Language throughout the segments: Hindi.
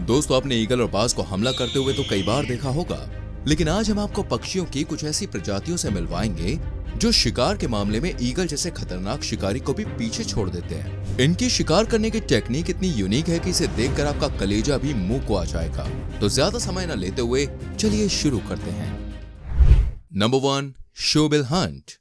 दोस्तों, आपने ईगल और बाज को हमला करते हुए तो कई बार देखा होगा, लेकिन आज हम आपको पक्षियों की कुछ ऐसी प्रजातियों से मिलवाएंगे जो शिकार के मामले में ईगल जैसे खतरनाक शिकारी को भी पीछे छोड़ देते हैं। इनकी शिकार करने की टेक्निक इतनी यूनिक है कि इसे देखकर आपका कलेजा भी मुंह को आ जाएगा। तो ज्यादा समय न लेते हुए चलिए शुरू करते हैं। Number 1, shoebill hunt.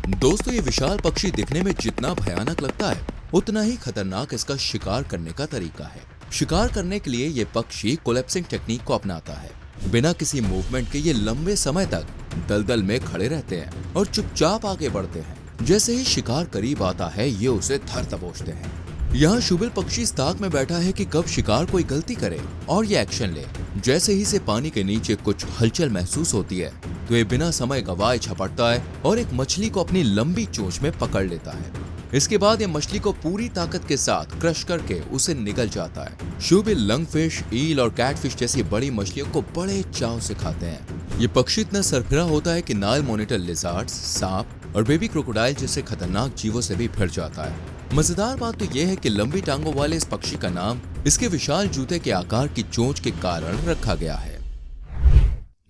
दोस्तों, ये विशाल पक्षी दिखने में जितना भयानक लगता है उतना ही खतरनाक इसका शिकार करने का तरीका है। शिकार करने के लिए ये पक्षी कोलैप्सिंग टेक्निक को अपनाता है। बिना किसी मूवमेंट के ये लंबे समय तक दलदल में खड़े रहते हैं और चुपचाप आगे बढ़ते हैं। जैसे ही शिकार करीब आता है ये उसे थर दबोचते हैं। यहाँ शुबिल पक्षी इस ताक में बैठा है कि कब शिकार कोई गलती करे और ये एक्शन ले। जैसे ही इसे पानी के नीचे कुछ हलचल महसूस होती है तो ये बिना समय गवाए झपटता है और एक मछली को अपनी लंबी चोंच में पकड़ लेता है। इसके बाद ये मछली को पूरी ताकत के साथ क्रश करके उसे निगल जाता है। शुबिल लंगफिश, ईल और कैटफिश जैसी बड़ी मछलियों को बड़े चाव से खाते हैं। ये पक्षी इतना सरफिरा होता है कि नाइल मॉनिटर लिजार्ड्स, सांप और बेबी क्रोकोडाइल जैसे खतरनाक जीवों से भी भिड़ जाता है। मजेदार बात तो यह है कि लंबी टांगों वाले इस पक्षी का नाम इसके विशाल जूते के आकार की चोंच के कारण रखा गया है।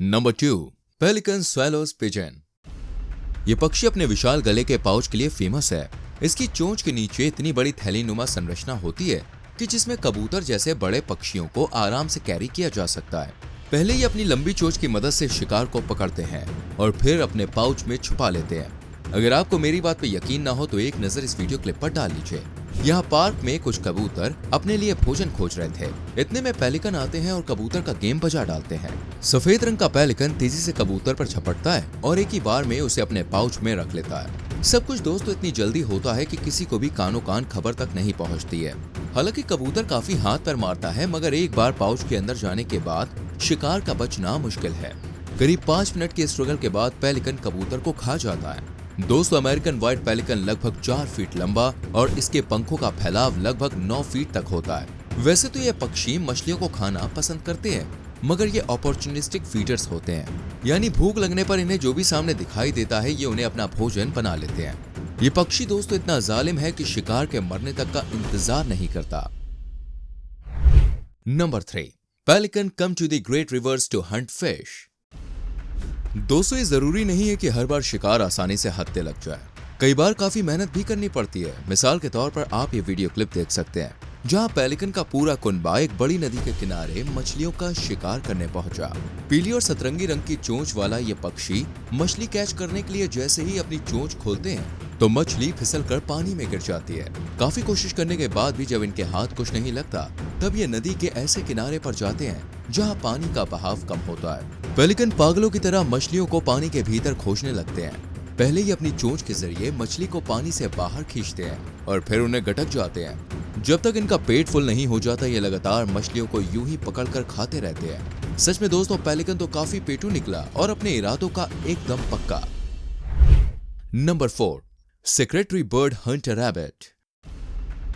Number 2, pelican swallows pigeon. ये पक्षी अपने विशाल गले के पाउच के लिए फेमस है। इसकी चोंच के नीचे इतनी बड़ी थैलीनुमा संरचना होती है कि जिसमें कबूतर जैसे बड़े पक्षियों को आराम से कैरी किया जा सकता है। पहले ये अपनी लंबी चोंच की मदद से शिकार को पकड़ते हैं और फिर अपने पाउच में छुपा लेते हैं। अगर आपको मेरी बात पे यकीन ना हो तो एक नजर इस वीडियो क्लिप पर डाल लीजिए। यहाँ पार्क में कुछ कबूतर अपने लिए भोजन खोज रहे थे। इतने में पेलिकन आते हैं और कबूतर का गेम बजा डालते हैं। सफेद रंग का पेलिकन तेजी से कबूतर पर झपटता है और एक ही बार में उसे अपने पाउच में रख लेता है। सब कुछ दोस्तों इतनी जल्दी होता है कि किसी को भी कानो कान खबर तक नहीं पहुंचती है। हालांकि कबूतर काफी हाथ पैर मारता है, मगर एक बार पाउच के अंदर जाने के बाद शिकार का बचना मुश्किल है। करीब 5 मिनट के स्ट्रगल के बाद पेलिकन कबूतर को खा जाता है। दोस्तों, अमेरिकन व्हाइट पेलिकन लगभग 4 फीट लंबा और इसके पंखों का फैलाव लगभग 9 फीट तक होता है। वैसे तो ये पक्षी मछलियों को खाना पसंद करते हैं, मगर ये अपॉर्चुनिस्टिक फीडर्स होते हैं, यानी भूख लगने पर इन्हें जो भी सामने दिखाई देता है ये उन्हें अपना भोजन बना लेते हैं। ये पक्षी दोस्तों इतना जालिम है कि शिकार के मरने तक का इंतजार नहीं करता। Number 3, pelican come to the great rivers to hunt fish. दोस्तों, ये जरूरी नहीं है कि हर बार शिकार आसानी से हत्थे लग जाए। कई बार काफी मेहनत भी करनी पड़ती है। मिसाल के तौर पर आप ये वीडियो क्लिप देख सकते हैं जहाँ पेलिकन का पूरा कुनबा एक बड़ी नदी के किनारे मछलियों का शिकार करने पहुंचा। पीली और सतरंगी रंग की चोंच वाला ये पक्षी मछली कैच करने के लिए जैसे ही अपनी चोंच खोलते हैं तो मछली फिसलकर पानी में गिर जाती है। काफी कोशिश करने के बाद भी जब इनके हाथ कुछ नहीं लगता तब ये नदी के ऐसे किनारे पर जाते हैं जहाँ पानी का बहाव कम होता है। पेलिकन पागलों की तरह मछलियों को पानी के भीतर खोजने लगते हैं। पहले ही अपनी चोंच के जरिए मछली को पानी से बाहर खींचते हैं और फिर उन्हें गटक जाते हैं। जब तक इनका पेट फुल नहीं हो जाता ये लगातार मछलियों को यूं ही पकड़कर खाते रहते हैं। सच में दोस्तों, पेलिकन तो काफी पेटू निकला और अपने इरादों का एकदम पक्का। Number 4, secretary bird Hunter rabbit.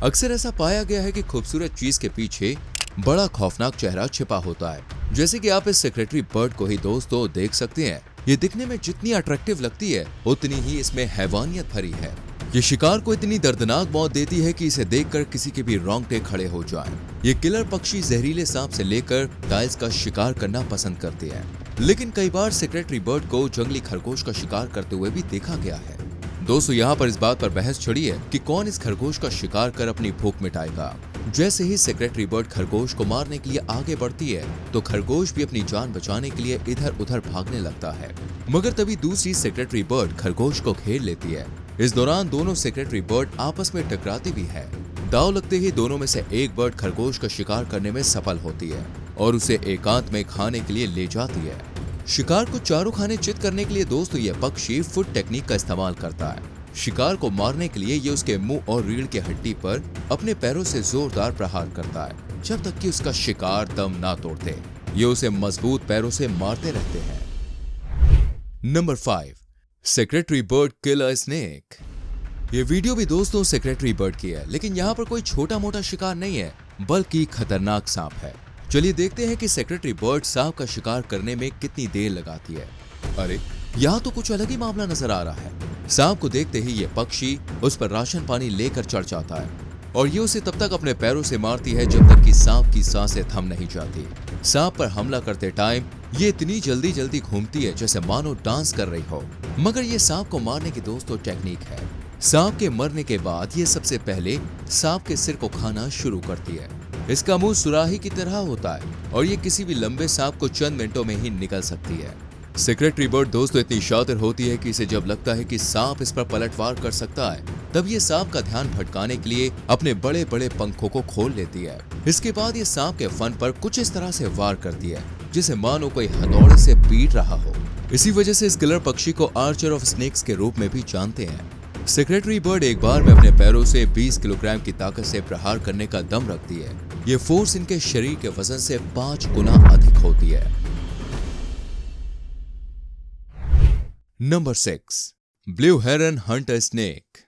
अक्सर ऐसा पाया गया है कि खूबसूरत चीज के पीछे बड़ा खौफनाक चेहरा छिपा होता है। जैसे कि आप इस सेक्रेटरी बर्ड को ही दोस्तों देख सकते हैं। ये दिखने में जितनी अट्रैक्टिव लगती है उतनी ही इसमें हैवानियत भरी है। ये शिकार को इतनी दर्दनाक मौत देती है कि इसे देखकर किसी के भी रोंगटे खड़े हो जाएं। ये किलर पक्षी जहरीले सांप से लेकर टाइल्स का शिकार करना पसंद करते हैं, लेकिन कई बार सेक्रेटरी बर्ड को जंगली खरगोश का शिकार करते हुए भी देखा गया है। दोस्तों, यहाँ पर इस बात पर बहस छिड़ी है कि कौन इस खरगोश का शिकार कर अपनी भूख मिटाएगा। जैसे ही सेक्रेटरी बर्ड खरगोश को मारने के लिए आगे बढ़ती है तो खरगोश भी अपनी जान बचाने के लिए इधर उधर भागने लगता है, मगर तभी दूसरी सेक्रेटरी बर्ड खरगोश को घेर लेती है। इस दौरान दोनों सेक्रेटरी बर्ड आपस में टकराती भी है। दांव लगते ही दोनों में से एक बर्ड खरगोश का शिकार करने में सफल होती है और उसे एकांत में खाने के लिए ले जाती है। शिकार को चारों खाने चित करने के लिए दोस्तों यह पक्षी फुट टेक्निक का इस्तेमाल करता है। शिकार को मारने के लिए ये उसके मुंह और रीढ़ की हड्डी पर अपने पैरों से जोरदार प्रहार करता है जब तक कि उसका शिकार दम ना तोड़ते। ये उसे मजबूत पैरों से मारते रहते हैं। Number 5, secretary bird killer snake. ये वीडियो भी दोस्तों सेक्रेटरी बर्ड की है, लेकिन यहाँ पर कोई छोटा मोटा शिकार नहीं है बल्कि खतरनाक सांप है। चलिए देखते हैं कि सेक्रेटरी बर्ड सांप का शिकार करने में कितनी देर लगाती है। अरे, यहाँ तो कुछ अलग ही मामला नजर आ रहा है। सांप को देखते ही ये पक्षी उस पर राशन पानी लेकर चढ़ जाता है। और ये उसे तब तक अपने पैरों से मारती है जब तक कि सांप की सांसें थम नहीं जाती। सांप पर हमला करते टाइम ये इतनी जल्दी जल्दी घूमती है जैसे मानो डांस कर रही हो। मगर ये सांप को मारने की दोस्तों टेक्निक है। सांप के मरने के बाद ये सबसे पहले सांप के सिर को खाना शुरू करती है। इसका मुंह सुराही की तरह होता है और ये किसी भी लंबे सांप को चंद मिनटों में ही निकल सकती है। सेक्रेटरी बर्ड दोस्तों इतनी शातिर होती है कि इसे जब लगता है कि सांप इस पर पलटवार कर सकता है, तब ये सांप का ध्यान भटकाने के लिए अपने बड़े बड़े पंखों को खोल लेती है। इसके बाद ये सांप के फन पर कुछ इस तरह से वार करती है जिसे मानो कोई हथौड़े से पीट रहा हो। इसी वजह से इस किलर पक्षी को आर्चर ऑफ स्नेक्स के रूप में भी जानते हैं। सेक्रेटरी बर्ड एक बार में अपने पैरों से 20 किलोग्राम की ताकत से प्रहार करने का दम रखती है। ये फोर्स इनके शरीर के वजन से 5 गुना अधिक होती है। नंबर 6, ब्लू हेरन हंट अ स्नेक।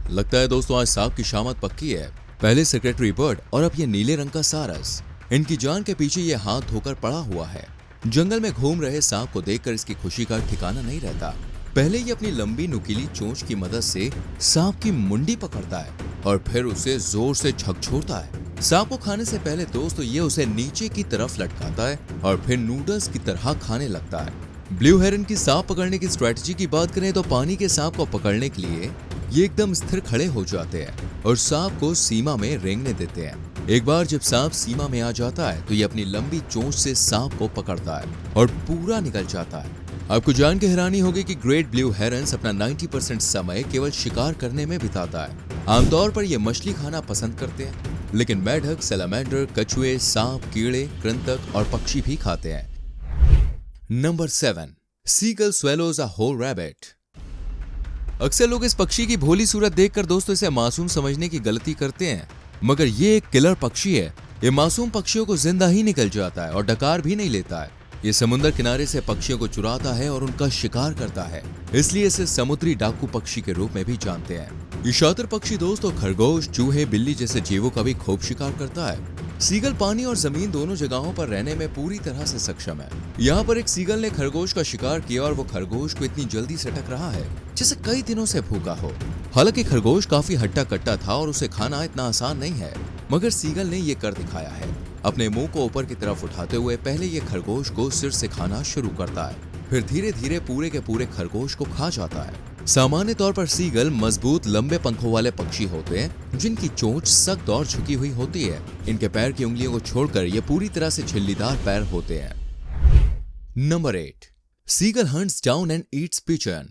लगता है दोस्तों आज सांप की शामत पक्की है। पहले सेक्रेटरी बर्ड और अब ये नीले रंग का सारस। इनकी जान के पीछे ये हाथ धोकर पड़ा हुआ है। जंगल में घूम रहे सांप को देखकर इसकी खुशी का ठिकाना नहीं रहता। पहले ये अपनी लंबी नुकीली चोंच की मदद से सांप की मुंडी पकड़ता है और फिर उसे जोर से झकझोरता है। सांप को खाने से पहले दोस्तों ये उसे नीचे की तरफ लटकाता है और फिर नूडल्स की तरह खाने लगता है। ब्लू हेरन की सांप पकड़ने की स्ट्रेटजी की बात करें तो पानी के सांप को पकड़ने के लिए ये एकदम स्थिर खड़े हो जाते हैं और सांप को सीमा में रेंगने देते हैं। एक बार जब सांप सीमा में आ जाता है तो ये अपनी लंबी चोंच से सांप को पकड़ता है और पूरा निकल जाता है। आपको जान के हैरानी होगी कि ग्रेट ब्लू हेरन्स अपना 90% समय केवल शिकार करने में बिताता है। आमतौर पर ये मछली खाना पसंद करते हैं, लेकिन मेढक, सैलामेंडर, कछुए, सांप, कीड़े, कृंतक और पक्षी भी खाते हैं। Number 7, seagull swallows a whole rabbit. अक्सर लोग इस पक्षी की भोली सूरत देखकर दोस्तों इसे मासूम समझने की गलती करते हैं, मगर ये एक किलर पक्षी है। ये मासूम पक्षियों को जिंदा ही निकल जाता है और डकार भी नहीं लेता है। ये समुद्र किनारे से पक्षियों को चुराता है और उनका शिकार करता है, इसलिए इसे समुद्री डाकू पक्षी के रूप में भी जानते हैं। ये शातिर पक्षी दोस्तों खरगोश, चूहे, बिल्ली जैसे जीवों का भी खूब शिकार करता है। सीगल पानी और जमीन दोनों जगहों पर रहने में पूरी तरह से सक्षम है। यहाँ पर एक सीगल ने खरगोश का शिकार किया और वो खरगोश को इतनी जल्दी सटक रहा है जैसे कई दिनों से भूखा हो। हालांकि खरगोश काफी हट्टा कट्टा था और उसे खाना इतना आसान नहीं है, मगर सीगल ने ये कर दिखाया है। अपने मुंह को ऊपर की तरफ उठाते हुए पहले ये खरगोश को सिर से खाना शुरू करता है, फिर धीरे धीरे पूरे के पूरे खरगोश को खा जाता है। सामान्य तौर पर सीगल मजबूत लंबे पंखों वाले पक्षी होते हैं जिनकी चोंच सख्त और झुकी हुई होती है। इनके पैर की उंगलियों को छोड़कर ये पूरी तरह से झिल्लीदार पैर होते हैं। Number 8, seagull hunts down and eats pigeon.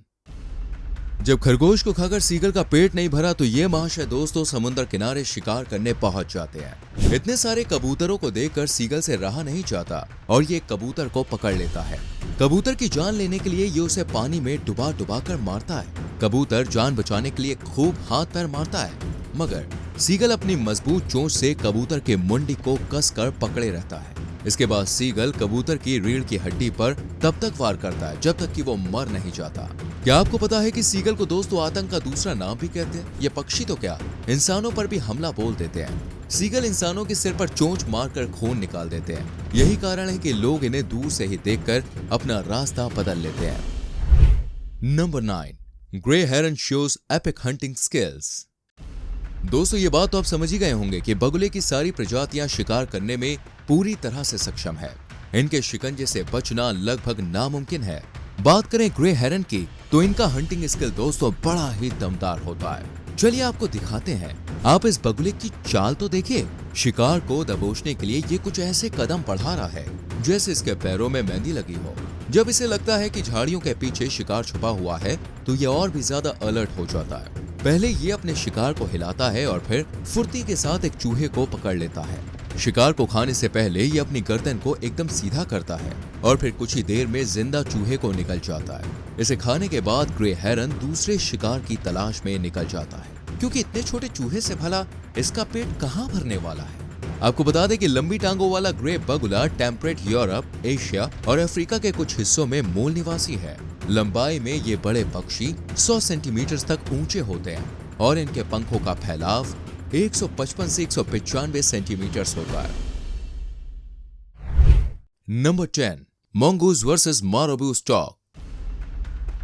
जब खरगोश को खाकर सीगल का पेट नहीं भरा तो ये महाशय दोस्तों समुद्र किनारे शिकार करने पहुंच जाते हैं। इतने सारे कबूतरों को देखकर सीगल से रहा नहीं जाता और ये कबूतर को पकड़ लेता है। कबूतर की जान लेने के लिए ये उसे पानी में डुबा डुबा कर मारता है। कबूतर जान बचाने के लिए खूब हाथ पैर मारता है, मगर सीगल अपनी मजबूत चोंच से कबूतर के मुंडी को कसकर पकड़े रहता है। इसके बाद सीगल कबूतर की रीढ़ की हड्डी पर तब तक वार करता है जब तक कि वो मर नहीं जाता। क्या आपको पता है कि सीगल को दोस्तों आतंक का दूसरा नाम भी कहते हैं? ये पक्षी तो क्या इंसानों पर भी हमला बोल देते हैं। सीगल इंसानों के सिर पर चोंच मारकर खून निकाल देते हैं। यही कारण है कि लोग इन्हें दूर से ही देखकर अपना रास्ता बदल लेते हैं। नंबर 9, ग्रे हेरन शोज एपिक हंटिंग स्किल्स। दोस्तों ये बात तो आप समझ ही गए होंगे कि बगुले की सारी प्रजातियां शिकार करने में पूरी तरह से सक्षम है। इनके शिकंजे से बचना लगभग नामुमकिन है। बात करें ग्रे हेरन की तो इनका हंटिंग स्किल दोस्तों बड़ा ही दमदार होता है। चलिए आपको दिखाते हैं। आप इस बगुले की चाल तो देखिए। शिकार को दबोचने के लिए ये कुछ ऐसे कदम बढ़ा रहा है जैसे इसके पैरों में मेहंदी लगी हो। जब इसे लगता है कि झाड़ियों के पीछे शिकार छुपा हुआ है तो ये और भी ज्यादा अलर्ट हो जाता है। पहले ये अपने शिकार को हिलाता है और फिर फुर्ती के साथ एक चूहे को पकड़ लेता है। शिकार को खाने से पहले ये अपनी गर्दन को एकदम सीधा करता है और फिर कुछ ही देर में जिंदा चूहे को निकल जाता है। इसे खाने के बाद ग्रे हेरन दूसरे शिकार की तलाश में निकल जाता है, क्योंकि इतने छोटे चूहे से भला इसका पेट कहाँ भरने वाला है। आपको बता दें कि लंबी टांगों वाला ग्रे बगुला टेम्परेट यूरोप, एशिया और अफ्रीका के कुछ हिस्सों में मूल निवासी है। लंबाई में ये बड़े पक्षी 100 सेंटीमीटर तक ऊंचे होते हैं और इनके पंखों का फैलाव 155 से 195 सेंटीमीटर होता है। Number 10, mongoose versus marabou stork.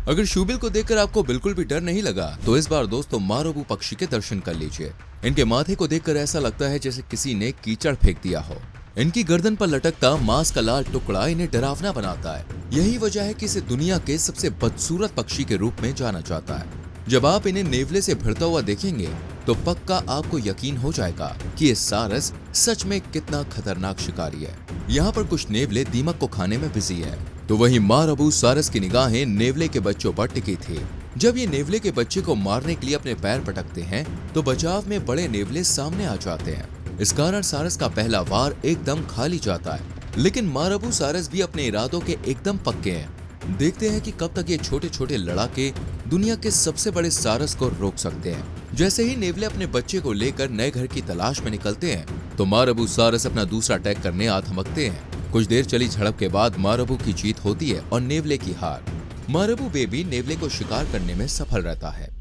अगर शूबिल को देखकर आपको बिल्कुल भी डर नहीं लगा तो इस बार दोस्तों मारोबू पक्षी के दर्शन कर लीजिए। इनके माथे को देखकर ऐसा लगता है जैसे किसी ने कीचड़ फेंक दिया हो। इनकी गर्दन पर लटकता मांस का लाल टुकड़ा इन्हें डरावना बनाता है। यही वजह है कि इसे दुनिया के सबसे बदसूरत पक्षी के रूप में जाना जाता है। जब आप इन्हें नेवले से भिड़ता हुआ देखेंगे तो पक्का आपको यकीन हो जाएगा कि ये सारस सच में कितना खतरनाक शिकारी है। यहाँ पर कुछ नेवले दीमक को खाने में बिजी है, तो वहीं मारबू सारस की निगाहें नेवले के बच्चों पर टिकी थी। जब ये नेवले के बच्चे को मारने के लिए अपने पैर पटकते हैं तो बचाव में बड़े नेवले सामने आ जाते हैं। इस कारण सारस का पहला वार एकदम खाली जाता है, लेकिन मारबू सारस भी अपने इरादों के एकदम पक्के हैं। देखते हैं कि कब तक ये छोटे छोटे लड़ाके दुनिया के सबसे बड़े सारस को रोक सकते हैं। जैसे ही नेवले अपने बच्चे को लेकर नए घर की तलाश में निकलते हैं तो मारबू सारस अपना दूसरा अटैक करने आ थमकते हैं। कुछ देर चली झड़प के बाद मारबू की जीत होती है और नेवले की हार। मारबू बेबी नेवले को शिकार करने में सफल रहता है।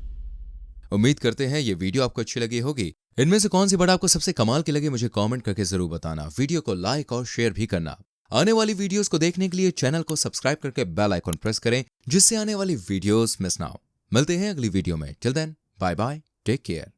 उम्मीद करते हैं ये वीडियो आपको अच्छी लगी होगी। इनमें से कौन सी बड़ा आपको सबसे कमाल की लगी मुझे कमेंट करके जरूर बताना। वीडियो को लाइक और शेयर भी करना। आने वाली वीडियोस को देखने के लिए चैनल को सब्सक्राइब करके बेल आइकन प्रेस करें जिससे आने वाली वीडियोस मिस ना हो। मिलते हैं अगली वीडियो में। Till then bye bye, take care.